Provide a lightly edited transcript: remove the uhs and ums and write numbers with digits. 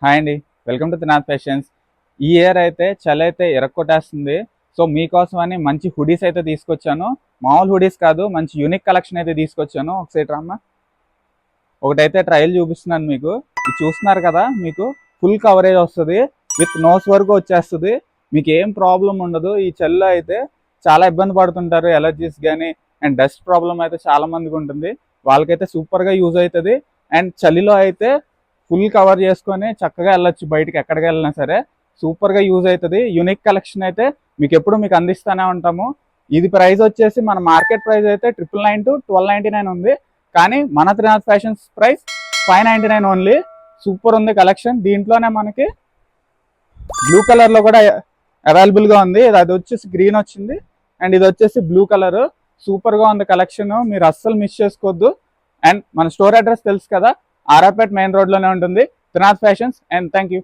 Hi అండి. Welcome to Trinath fashions. ఈ year అయితే చలి అయితే ఇరక్కొట్టేస్తుంది. సో మీకోసమని మంచి హుడీస్ అయితే తీసుకొచ్చాను. మామూలు హుడీస్ కాదు, మంచి యూనిక్ కలెక్షన్ అయితే తీసుకొచ్చాను. ఒకసారి రామ్మా. ఒకటైతే ట్రయల్ చూపిస్తున్నాను మీకు. ఇది చూస్తున్నారు కదా, మీకు ఫుల్ కవరేజ్ వస్తుంది, విత్ నోస్ వరకు వచ్చేస్తుంది. మీకు ఏం ప్రాబ్లం ఉండదు. ఈ చలిలో అయితే చాలా ఇబ్బంది పడుతుంటారు, ఎలర్జీస్ కానీ అండ్ డస్ట్ ప్రాబ్లం అయితే చాలా మందికి ఉంటుంది. వాళ్ళకైతే సూపర్గా యూజ్ అవుతుంది. అండ్ చలిలో అయితే ఫుల్ కవర్ చేసుకొని చక్కగా వెళ్ళొచ్చు బయటికి, ఎక్కడికి వెళ్ళినా సరే సూపర్గా యూజ్ అవుతుంది. యూనిక్ కలెక్షన్ అయితే మీకు అందిస్తూనే ఉంటాము. ఇది ప్రైస్ వచ్చేసి మన మార్కెట్ ప్రైస్ అయితే 999 to 1299 ఉంది. కానీ మన Trinath fashions price 599 only. Super ఉంది కలెక్షన్. దీంట్లోనే మనకి బ్లూ కలర్లో కూడా అవైలబుల్గా ఉంది. అది వచ్చేసి గ్రీన్ వచ్చింది అండ్ ఇది వచ్చేసి బ్లూ కలర్. సూపర్గా ఉంది కలెక్షన్, మీరు అస్సలు మిస్ చేసుకోవద్దు. అండ్ మన స్టోర్ అడ్రస్ తెలుసు కదా, ఆరాపేట్ మెయిన్ రోడ్లోనే ఉంటుంది Trinath fashions. And thank you.